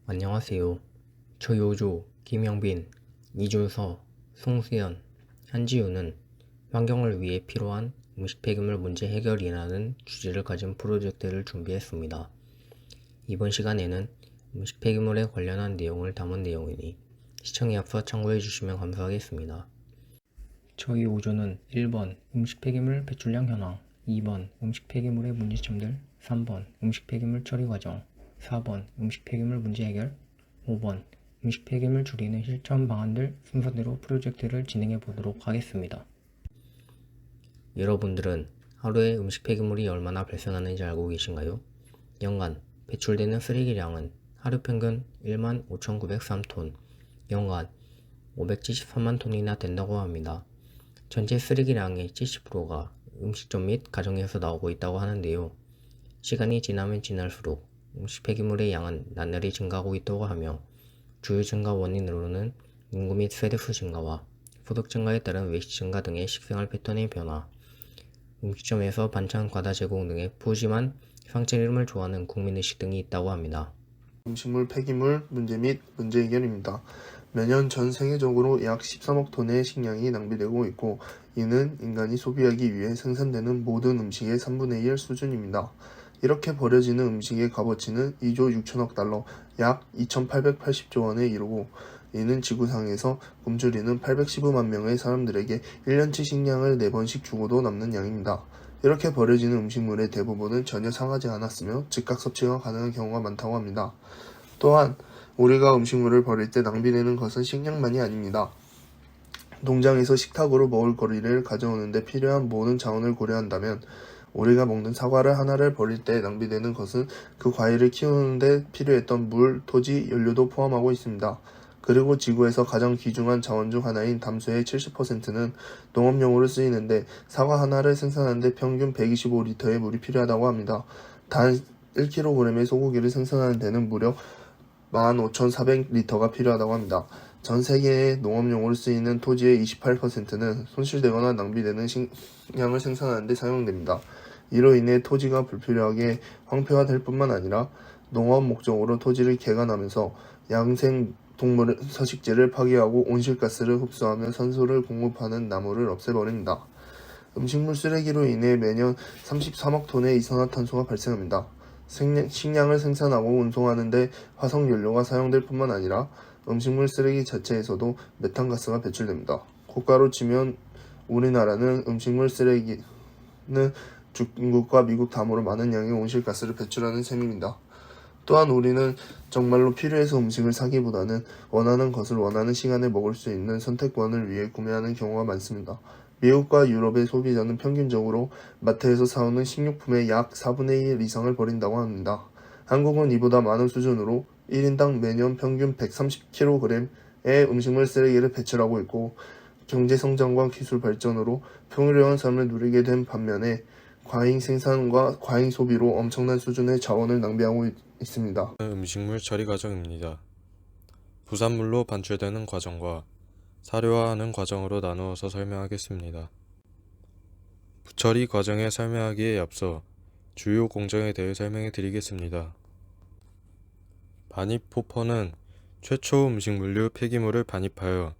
안녕하세요. 조효주, 김영빈, 이준서, 송수연, 한지우는 환경을 위해 필요한 음식 폐기물 문제 해결이라는 주제를 가진 프로젝트를 준비했습니다. 이번 시간에는 음식 폐기물에 관련한 내용을 담은 내용이니 시청에 앞서 참고해 주시면 감사하겠습니다. 저희 5조는 1번 음식 폐기물 배출량 현황, 2번 음식 폐기물의 문제점들, 3번 음식 폐기물 처리 과정, 4번 음식 폐기물 문제 해결, 5번 음식 폐기물 줄이는 실천 방안들 순서대로 프로젝트를 진행해 보도록 하겠습니다. 여러분들은 하루에 음식 폐기물이 얼마나 발생하는지 알고 계신가요? 연간 배출되는 쓰레기량은 하루 평균 15,903톤, 연간 573만 톤이나 된다고 합니다. 전체 쓰레기량의 70%가 음식점 및 가정에서 나오고 있다고 하는데요. 시간이 지나면 지날수록 음식 폐기물의 양은 나날이 증가하고 있다고 하며 주요 증가 원인으로는 인구 및 세대수 증가와 소득 증가에 따른 외식 증가 등의 식생활 패턴의 변화, 음식점에서 반찬 과다 제공 등의 푸짐한 상차림을 좋아하는 국민의식 등이 있다고 합니다. 음식물 폐기물 문제 및 문제 해결입니다. 매년 전 세계적으로 약 13억 톤의 식량이 낭비되고 있고, 이는 인간이 소비하기 위해 생산되는 모든 음식의 3분의 1 수준입니다. 이렇게 버려지는 음식의 값어치는 2조 6천억 달러, 약 2,880조 원에 이르고, 이는 지구상에서 굶주리는 815만 명의 사람들에게 1년치 식량을 4번씩 주고도 남는 양입니다. 이렇게 버려지는 음식물의 대부분은 전혀 상하지 않았으며 즉각 섭취가 가능한 경우가 많다고 합니다. 또한 우리가 음식물을 버릴 때 낭비되는 것은 식량만이 아닙니다. 농장에서 식탁으로 먹을 거리를 가져오는데 필요한 모든 자원을 고려한다면 우리가 먹는 사과를 하나를 버릴 때 낭비되는 것은 그 과일을 키우는데 필요했던 물, 토지, 연료도 포함하고 있습니다. 그리고 지구에서 가장 귀중한 자원 중 하나인 담소의 70%는 농업용으로 쓰이는데 사과 하나를 생산하는데 평균 125리터의 물이 필요하다고 합니다. 단 1kg의 소고기를 생산하는 데는 무려 15,400리터가 필요하다고 합니다. 전 세계의 농업용으로 쓰이는 토지의 28%는 손실되거나 낭비되는 식량을 생산하는 데 사용됩니다. 이로 인해 토지가 불필요하게 황폐화될 뿐만 아니라 농업 목적으로 토지를 개간하면서 야생 동물 서식지를 파괴하고 온실가스를 흡수하며 산소를 공급하는 나무를 없애버립니다. 음식물 쓰레기로 인해 매년 33억 톤의 이산화탄소가 발생합니다. 식량을 생산하고 운송하는 데 화석연료가 사용될 뿐만 아니라 음식물 쓰레기 자체에서도 메탄가스가 배출됩니다. 국가로 치면 우리나라는 음식물 쓰레기는 중국과 미국 다음으로 많은 양의 온실가스를 배출하는 셈입니다. 또한 우리는 정말로 필요해서 음식을 사기보다는 원하는 것을 원하는 시간에 먹을 수 있는 선택권을 위해 구매하는 경우가 많습니다. 미국과 유럽의 소비자는 평균적으로 마트에서 사오는 식료품의 약 4분의 1 이상을 버린다고 합니다. 한국은 이보다 많은 수준으로 1인당 매년 평균 130kg의 음식물 쓰레기를 배출하고 있고, 경제성장과 기술 발전으로 풍요로운 삶을 누리게 된 반면에 과잉 생산과 과잉 소비로 엄청난 수준의 자원을 낭비하고 있습니다. 음식물 처리 과정입니다. 부산물로 반출되는 과정과 사료화하는 과정으로 나누어서 설명하겠습니다. 부처리 과정에 설명하기에 앞서 주요 공정에 대해 설명해 드리겠습니다. 반입 호퍼는 최초 음식물류 폐기물을 반입하여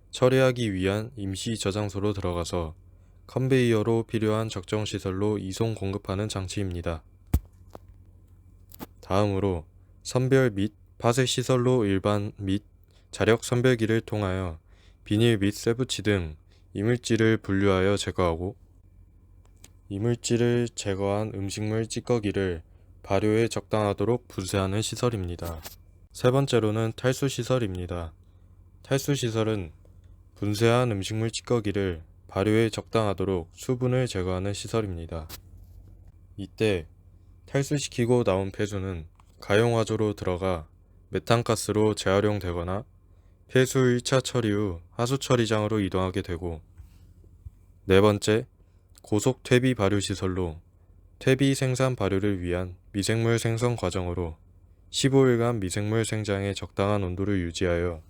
처리하기 위한 임시 저장소로 들어가서 컨베이어로 필요한 적정 시설로 이송 공급하는 장치입니다. 다음으로 선별 및 파쇄 시설로 일반 및 자력 선별기를 통하여 비닐 및 쇠붙이 등 이물질을 분류하여 제거하고, 이물질을 제거한 음식물 찌꺼기를 발효에 적당하도록 분쇄하는 시설입니다. 세 번째로는 탈수 시설입니다. 탈수 시설은 분쇄한 음식물 찌꺼기를 발효에 적당하도록 수분을 제거하는 시설입니다. 이때 탈수시키고 나온 폐수는 가용화조로 들어가 메탄가스로 재활용되거나 폐수 1차 처리 후 하수처리장으로 이동하게 되고, 네 번째, 고속 퇴비 발효 시설로 퇴비 생산 발효를 위한 미생물 생성 과정으로 15일간 미생물 생장에 적당한 온도를 유지하여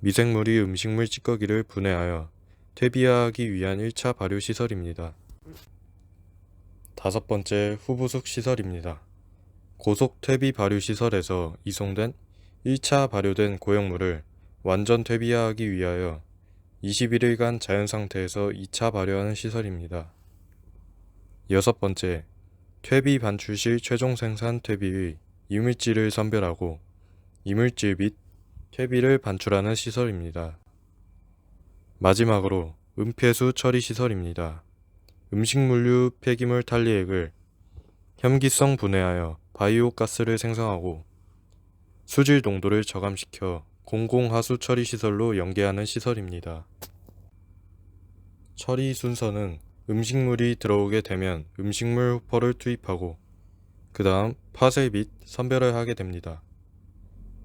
미생물이 음식물 찌꺼기를 분해하여 퇴비화하기 위한 1차 발효 시설입니다. 다섯 번째, 후부숙 시설입니다. 고속 퇴비 발효 시설에서 이송된 1차 발효된 고형물을 완전 퇴비화하기 위하여 21일간 자연 상태에서 2차 발효하는 시설입니다. 여섯 번째, 퇴비 반출 시 최종 생산 퇴비의 이물질을 선별하고 이물질 및 퇴비를 반출하는 시설입니다. 마지막으로 음폐수 처리 시설입니다. 음식물류 폐기물 탈리액을 혐기성 분해하여 바이오 가스를 생성하고 수질 농도를 저감시켜 공공하수 처리 시설로 연계하는 시설입니다. 처리 순서는 음식물이 들어오게 되면 음식물 호퍼를 투입하고 그 다음 파쇄 및 선별을 하게 됩니다.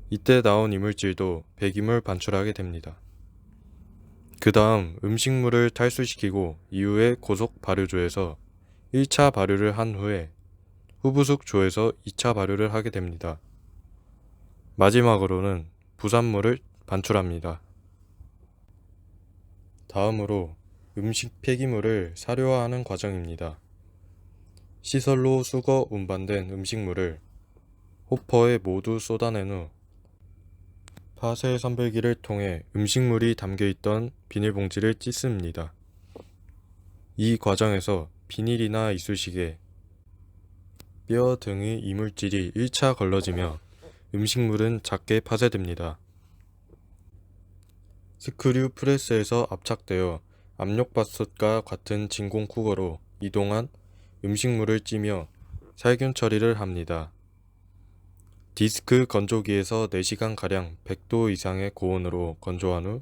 이때 나온 이물질도 배기물 반출하게 됩니다. 그 다음 음식물을 탈수시키고 이후에 고속 발효조에서 1차 발효를 한 후에 후부숙 조에서 2차 발효를 하게 됩니다. 마지막으로는 부산물을 반출합니다. 다음으로 음식 폐기물을 사료화하는 과정입니다. 시설로 수거 운반된 음식물을 호퍼에 모두 쏟아낸 후 파쇄 선별기를 통해 음식물이 담겨있던 비닐봉지를 찢습니다. 이 과정에서 비닐이나 이쑤시개, 뼈 등의 이물질이 1차 걸러지며 음식물은 작게 파쇄됩니다. 스크류 프레스에서 압착되어 압력밥솥과 같은 진공 쿠거로 이동한 음식물을 찌며 살균 처리를 합니다. 디스크 건조기에서 4시간가량 100도 이상의 고온으로 건조한 후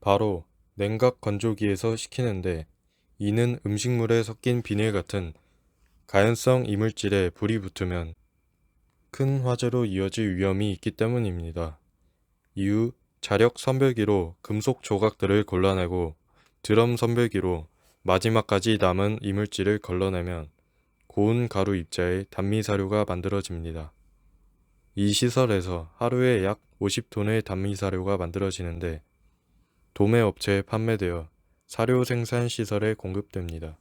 바로 냉각 건조기에서 식히는데 이는 음식물에 섞인 비닐 같은 가연성 이물질에 불이 붙으면 큰 화재로 이어질 위험이 있기 때문입니다. 이후 자력 선별기로 금속 조각들을 골라내고 드럼 선별기로 마지막까지 남은 이물질을 걸러내면 고운 가루 입자의 단미사료가 만들어집니다. 이 시설에서 하루에 약 50톤의 단미사료가 만들어지는데 도매 업체에 판매되어 사료 생산 시설에 공급됩니다.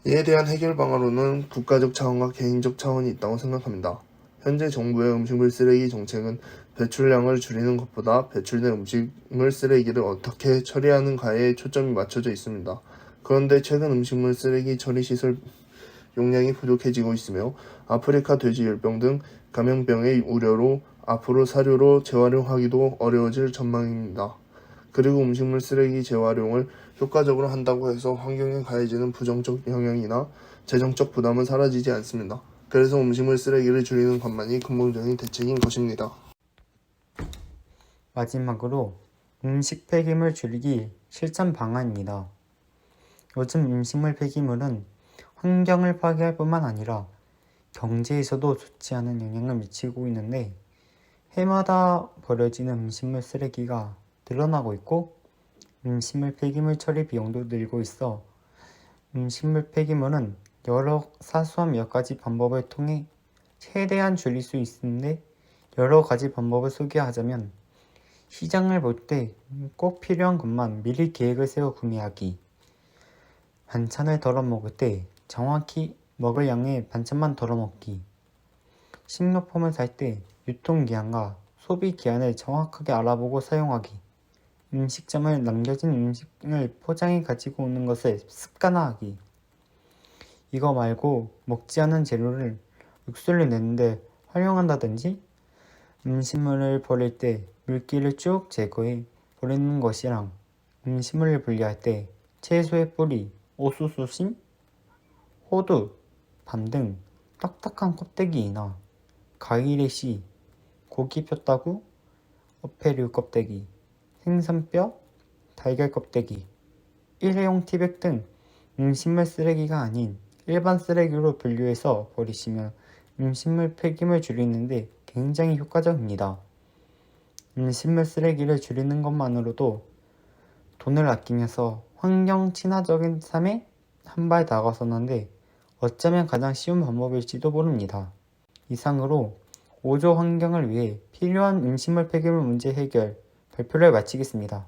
이에 대한 해결 방안으로는 국가적 차원과 개인적 차원이 있다고 생각합니다. 현재 정부의 음식물 쓰레기 정책은 배출량을 줄이는 것보다 배출된 음식물 쓰레기를 어떻게 처리하는가에 초점이 맞춰져 있습니다. 그런데 최근 음식물 쓰레기 처리 시설 용량이 부족해지고 있으며 아프리카 돼지열병 등 감염병의 우려로 앞으로 사료로 재활용하기도 어려워질 전망입니다. 그리고 음식물 쓰레기 재활용을 효과적으로 한다고 해서 환경에 가해지는 부정적 영향이나 재정적 부담은 사라지지 않습니다. 그래서 음식물 쓰레기를 줄이는 것만이 근본적인 대책인 것입니다. 마지막으로 음식 폐기물 줄이기 실천 방안입니다. 요즘 음식물 폐기물은 환경을 파괴할 뿐만 아니라 경제에서도 좋지 않은 영향을 미치고 있는데 해마다 버려지는 음식물 쓰레기가 늘어나고 있고 음식물 폐기물 처리 비용도 늘고 있어 음식물 폐기물은 여러 사소한 몇 가지 방법을 통해 최대한 줄일 수 있는데 여러 가지 방법을 소개하자면 시장을 볼 때 꼭 필요한 것만 미리 계획을 세워 구매하기, 반찬을 덜어 먹을 때 정확히 먹을 양의 반찬만 덜어 먹기, 식료품을 살 때 유통기한과 소비기한을 정확하게 알아보고 사용하기, 음식점을 남겨진 음식을 포장해 가지고 오는 것을 습관화하기. 이거 말고 먹지 않은 재료를 육수를 내는데 활용한다든지 음식물을 버릴 때 물기를 쭉 제거해 버리는 것이랑 음식물을 분리할 때 채소의 뿌리, 옥수수심, 호두, 밤 등 딱딱한 껍데기나 과일의 씨, 고기 뼈다구, 어패류 껍데기, 생선뼈, 달걀 껍데기, 일회용 티백 등 음식물 쓰레기가 아닌 일반 쓰레기로 분류해서 버리시면 음식물 폐기물 줄이는데 굉장히 효과적입니다. 음식물 쓰레기를 줄이는 것만으로도 돈을 아끼면서 환경 친화적인 삶에 한 발 다가서는데 어쩌면 가장 쉬운 방법일지도 모릅니다. 이상으로 5조 환경을 위해 필요한 음식물 폐기물 문제 해결 발표를 마치겠습니다.